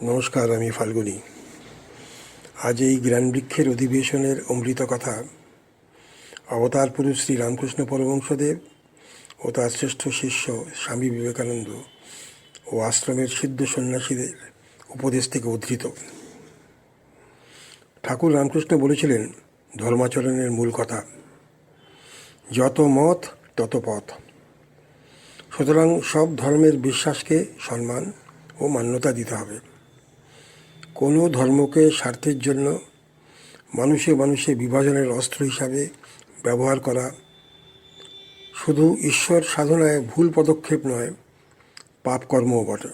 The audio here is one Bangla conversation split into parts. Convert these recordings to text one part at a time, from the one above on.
নমস্কার, আমি ফাল্গুনী। আজ এই জ্ঞানবৃক্ষের অধিবেশনের অমৃত কথা অবতার পুরুষ শ্রী রামকৃষ্ণ পরমহংসদেব ও তার শ্রেষ্ঠ শিষ্য স্বামী বিবেকানন্দ ও আশ্রমের সিদ্ধ সন্ন্যাসীদের উপদেশ থেকে উদ্ধৃত। ঠাকুর রামকৃষ্ণ বলেছিলেন, ধর্মাচরণের মূল কথা যত মত তত পথ। সুতরাং সব ধর্মের বিশ্বাসকে সম্মান ও মান্যতা দিতে হবে। কোনো ধর্মকে স্বার্থের জন্য মানুষে মানুষে বিভাজনের অস্ত্র হিসাবে ব্যবহার করা শুধু ঈশ্বর সাধনায় ভুল পদক্ষেপ নয়, পাপকর্মও বটে।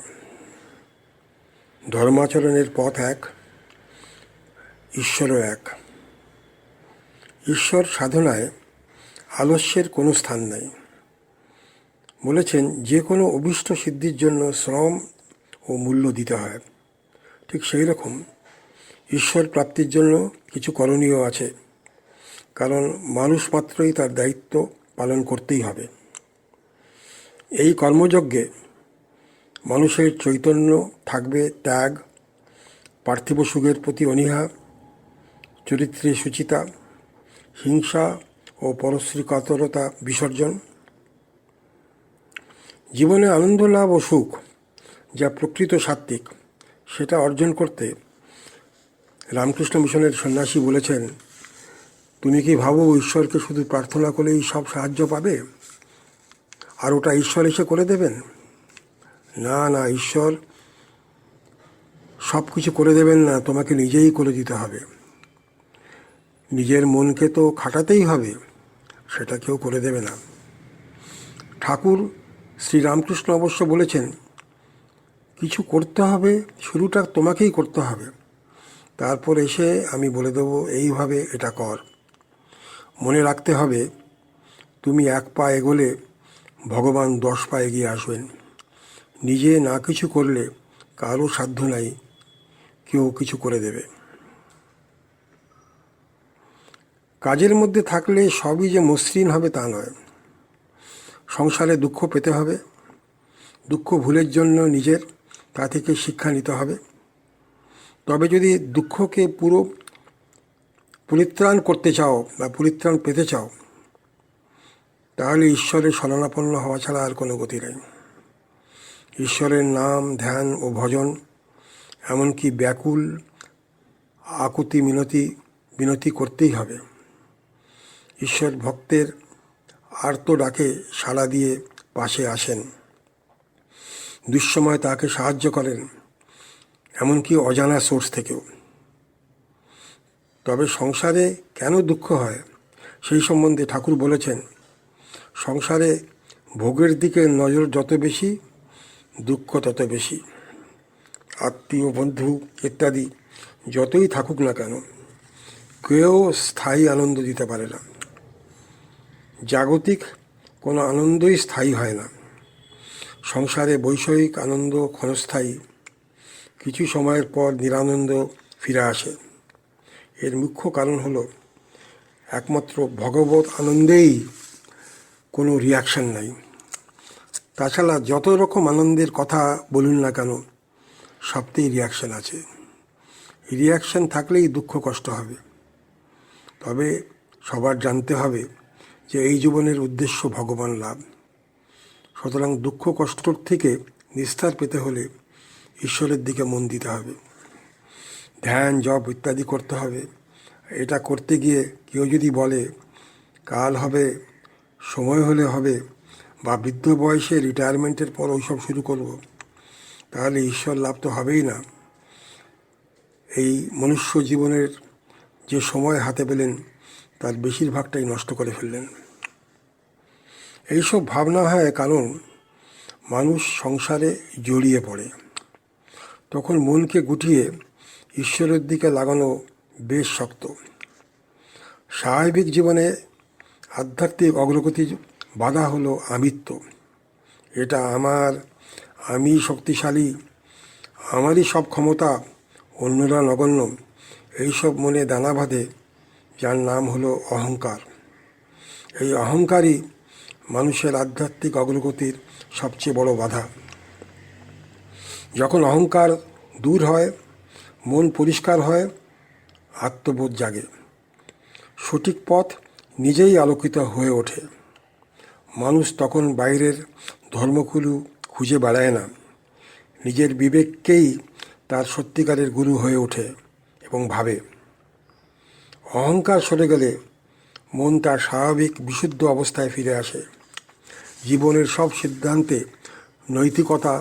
ধর্মাচরণের পথ এক, ঈশ্বরও এক। ঈশ্বর সাধনায় আলস্যের কোনো স্থান নেই। বলেছেন, যে কোনো অভীষ্ট সিদ্ধির জন্য শ্রম ও মূল্য দিতে হয়। ঠিক সেই রকম ঈশ্বর প্রাপ্তির জন্য কিছু করণীয় আছে, কারণ মানুষ মাত্রই তার দায়িত্ব পালন করতেই হবে। এই কর্মযজ্ঞে মানুষের চৈতন্য থাকবে, ত্যাগ, পার্থিব সুখের প্রতি অনীহা, চরিত্রে সুচিতা, হিংসা ও পরশ্রীকাতরতা বিসর্জন। জীবনে আনন্দ লাভ ও সুখ, যা প্রকৃত সাত্ত্বিক, সেটা অর্জন করতে রামকৃষ্ণ মিশনের সন্ন্যাসী বলেছেন, তুমি কি ভাবো ঈশ্বরকে শুধু প্রার্থনা করলেই সব সাহায্য পাবে আর ওটা ঈশ্বর এসে করে দেবেন? না না, ঈশ্বর সব কিছু করে দেবেন না, তোমাকে নিজেই করে দিতে হবে। নিজের মনকে তো খাটাতেই হবে, সেটা কেউ করে দেবে না। ঠাকুর শ্রীরামকৃষ্ণ অবশ্য বলেছেন, কিছু করতে হবে, শুরুটা তোমাকেই করতে হবে, তারপর এসে আমি বলে দেবো এইভাবে এটা কর। মনে রাখতে হবে, তুমি 1 পা এগোলে ভগবান 10 পা এগিয়ে আসবেন। নিজে না কিছু করলে কারও সাধ্য নাই কেউ কিছু করে দেবে। কাজের মধ্যে থাকলে সবই যে মসৃণ হবে তা নয়। সংসারে দুঃখ পেতে হবে, দুঃখ ভুলের জন্য নিজের তা থেকে শিক্ষা নিতে হবে। তবে যদি দুঃখকে পুরো পরিত্রাণ করতে চাও বা পরিত্রাণ পেতে চাও, তাহলে ঈশ্বরের শরণাপন্ন হওয়া ছাড়া আর কোনো গতি নেই। ঈশ্বরের নাম, ধ্যান ও ভজন, এমনকি ব্যাকুল আকুতি বিনতি করতেই হবে। ঈশ্বর ভক্তের আর্ত ডাকে সাড়া দিয়ে পাশে আসেন, দুঃসময় তাকে সাহায্য করেন, এমনকি অজানা সোর্স থেকেও। তবে সংসারে কেন দুঃখ হয় সেই সম্বন্ধে ঠাকুর বলেছেন, সংসারে ভোগের দিকে নজর যত বেশি, দুঃখ তত বেশি। আত্মীয়, বন্ধু ইত্যাদি যতই থাকুক না কেন, কেউ স্থায়ী আনন্দ দিতে পারে না। জাগতিক কোনো আনন্দই স্থায়ী হয় না। সংসারে বৈষয়িক আনন্দ ক্ষণস্থায়ী, কিছু সময়ের পর নিরানন্দ ফিরে আসে। এর মুখ্য কারণ হলো একমাত্র ভগবত আনন্দেই কোনো রিয়াকশন নাই। তাছাড়া যত রকম আনন্দের কথা বলুন না কেন, সবতেই রিয়াকশন আছে। রিয়াকশন থাকলেই দুঃখ কষ্ট হবে। তবে সবার জানতে হবে যে এই জীবনের উদ্দেশ্য ভগবান লাভ। সুতরাং দুঃখ কষ্টর থেকে নিস্তার পেতে হলে ঈশ্বরের দিকে মন দিতে হবে, ধ্যান, জপ ইত্যাদি করতে হবে। এটা করতে গিয়ে কেউ যদি বলে কাল হবে, সময় হলে হবে, বা বৃদ্ধ বয়সে রিটায়ারমেন্টের পর ওইসব শুরু করব, তাহলে ঈশ্বর লাভ তো হবেই না। এই মনুষ্য জীবনের যে সময় হাতে পেলেন তার বেশিরভাগটাই নষ্ট করে ফেললেন। এইসব ভাবনা হয় কারণ মানুষ সংসারে জড়িয়ে পড়ে। তখন মনকে গুটিয়ে ঈশ্বরের দিকে লাগানো বেশ শক্ত। স্বাভাবিক জীবনে আধ্যাত্মিক অগ্রগতির বাধা হলো আমিত্ব। এটা আমার, আমি শক্তিশালী, আমারই সব ক্ষমতা, অন্যরা নগণ্য, এইসব মনে দানা বাঁধে, যার নাম হলো অহংকার। এই অহংকারই মানুষের আধ্যাত্মিক অগ্রগতির সবচেয়ে বড় বাধা। যখন অহংকার দূর হয়, মন পরিষ্কার হয়, আত্মবোধ জাগে। সঠিক পথ নিজেই আলোকিত হয়ে ওঠে। মানুষ তখন বাইরের ধর্মগুরু খুঁজে বেড়ায় না, নিজের বিবেককেই তার সত্যিকারের গুরু হয়ে ওঠে এবং ভাবে। অহংকার সরে গেলে মন তার স্বাভাবিক বিশুদ্ধ অবস্থায় ফিরে আসে। জীবনের সব সিদ্ধান্তে নৈতিকতা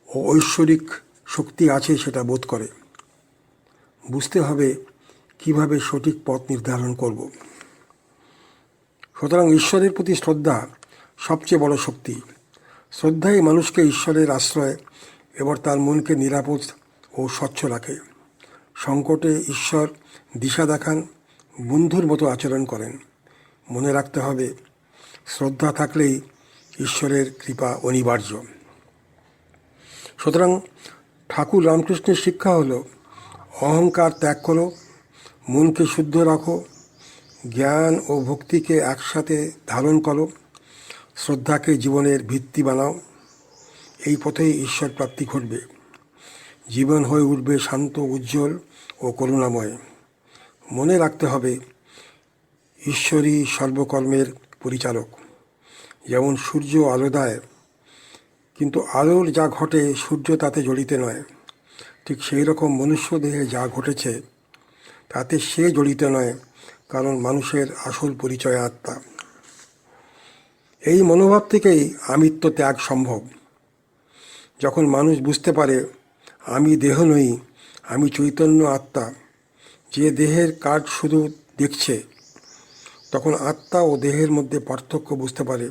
ও ঐশ্বরিক শক্তি আছে সেটা বোধ করে। বুঝতে হবে কিভাবে সঠিক পথ নির্ধারণ করব। সুতরাং ঈশ্বরের প্রতি শ্রদ্ধা সবচেয়ে বড় শক্তি। শ্রদ্ধাই মানুষকে ঈশ্বরের আশ্রয় এবং তার মনকে নিরাপদ ও স্বচ্ছ রাখে। সংকটে ঈশ্বর দিশা দেখান, বন্ধুর মতো আচরণ করেন। মনে রাখতে হবে, শ্রদ্ধা থাকলেই ঈশ্বরের কৃপা অনিবার্য। সুতরাং ঠাকুর রামকৃষ্ণের শিক্ষা হলো, অহংকার ত্যাগ করো, মনকে শুদ্ধ রাখো, জ্ঞান ও ভক্তিকে একসাথে ধারণ করো, শ্রদ্ধাকে জীবনের ভিত্তি বানাও। এই পথেই ঈশ্বর প্রাপ্তি ঘটবে। জীবন হয়ে উঠবে শান্ত, উজ্জ্বল ও করুণাময়। মনে রাখতে হবে, ঈশ্বরই সর্বকর্মের পরিচালক। যেমন সূর্য আলো দেয়, কিন্তু আলোর যা ঘটে সূর্য তাতে জড়িত নয়, ঠিক সেই রকম মনুষ্য দেহে যা ঘটেছে তাতে সে জড়িত নয়, কারণ মানুষের আসল পরিচয় আত্মা। এই মনোভাব থেকেই আমিত্ব ত্যাগ সম্ভব। যখন মানুষ বুঝতে পারে আমি দেহ নই, আমি চৈতন্য আত্মা, যে দেহের কাজ শুধু দেখছে, তখন আত্মা ও দেহের মধ্যে পার্থক্য বুঝতে পারে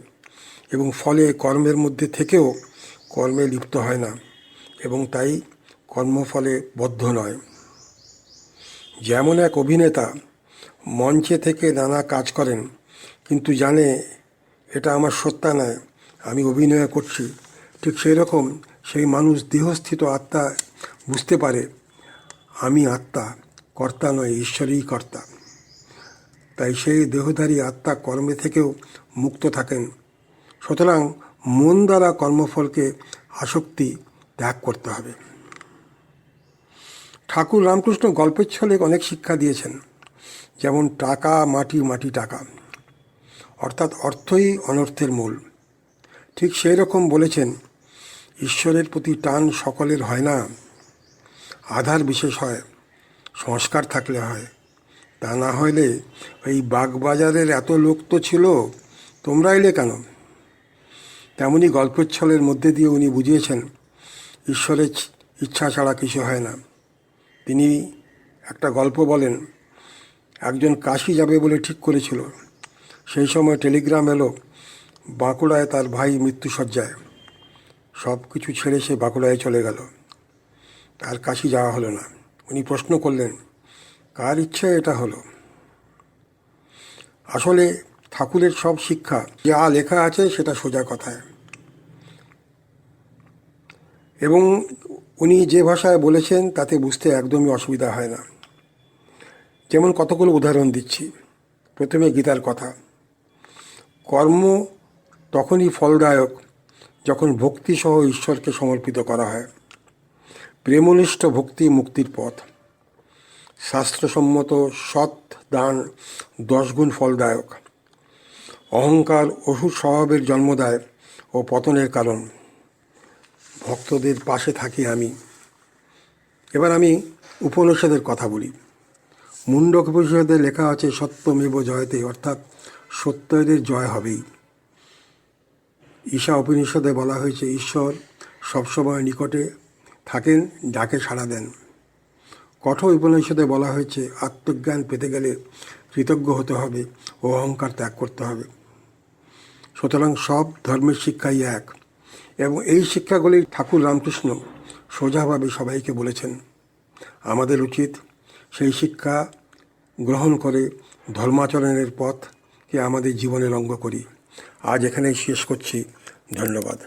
এবং ফলে কর্মের মধ্যে থেকেও কর্মে লিপ্ত হয় না এবং তাই কর্মফলে বদ্ধ নয়। যেমন এক অভিনেতা মঞ্চে থেকে নানা কাজ করেন, কিন্তু জানে এটা আমার সত্তা নয়, আমি অভিনয় করছি, ঠিক সেই রকম সেই মানুষ দেহস্থিত আত্মা বুঝতে পারে আমি আত্মা, কর্তা নয়, ঈশ্বরই কর্তা। তাই সেই দেহধারী আত্মা কর্মে থেকেও মুক্ত থাকেন। সুতরাং মন দ্বারা কর্মফলকে আসক্তি ত্যাগ করতে হবে। ঠাকুর রামকৃষ্ণ গল্পের ছলে অনেক শিক্ষা দিয়েছেন, যেমন টাকা মাটি, মাটি টাকা, অর্থাৎ অর্থই অনর্থের মূল। ঠিক সেই রকম বলেছেন, ঈশ্বরের প্রতি টান সকলের হয় না, আধার বিশেষ হয়, সংস্কার থাকলে হয়। তা না হলে এই বাগবাজারের এত লোক তো ছিল, তোমরা এলে কেন? তেমনি গল্পের ছলের মধ্যে দিয়ে উনি বুঝিয়েছেন, ঈশ্বরের ইচ্ছা ছাড়া কিছু হয় না। তিনি একটা গল্প বলেন, একজন কাশি যাবে বলে ঠিক করেছিল। সেই সময় টেলিগ্রাম এলো বাঁকুড়ায় তার ভাই মৃত্যুশয্যায়। সব কিছু ছেড়ে সে বাঁকুড়ায় চলে গেল। তার কাশি যাওয়া হলো না। উনি প্রশ্ন করলেন, কার ইচ্ছায় এটা হলো? আসলে ঠাকুরের সব শিক্ষা যা লেখা আছে সেটা সোজা কথায়, এবং উনি যে ভাষায় বলেছেন তাতে বুঝতে একদমই অসুবিধা হয় না। যেমন কতগুলো উদাহরণ দিচ্ছি। প্রথমে গীতার কথা, কর্ম তখনই ফলদায়ক যখন ভক্তিসহ ঈশ্বরকে সমর্পিত করা হয়। প্রেমনিষ্ঠ ভক্তি মুক্তির পথ। শাস্ত্রসম্মত সৎ দান 10 গুণ ফলদায়ক। অহংকার অসুর স্বভাবের জন্ম দেয় ও পতনের কারণ। ভক্তদের পাশে থাকি আমি। এবার আমি উপনিষদের কথা বলি। মুন্ডক উপনিষদে লেখা আছে সত্যমেব জয়তে, অর্থাৎ সত্যের জয় হবেই। ঈশা উপনিষদে বলা হয়েছে ঈশ্বর সবসময় নিকটে থাকেন, ডাকে সাড়া দেন। কঠোর উপনিষদে বলা হয়েছে আত্মজ্ঞান পেতে গেলে কৃতজ্ঞ হতে হবে ও অহংকার ত্যাগ করতে হবে। সুতরাং সব ধর্মের শিক্ষাই এক, এবং এই শিক্ষাগুলি ঠাকুর রামকৃষ্ণ সোজাভাবে সবাইকে বলেছেন। আমাদের উচিত সেই শিক্ষা গ্রহণ করে ধর্মাচরণের পথকে আমাদের জীবনের অঙ্গ করি। আজ এখানেই শেষ করছি। ধন্যবাদ।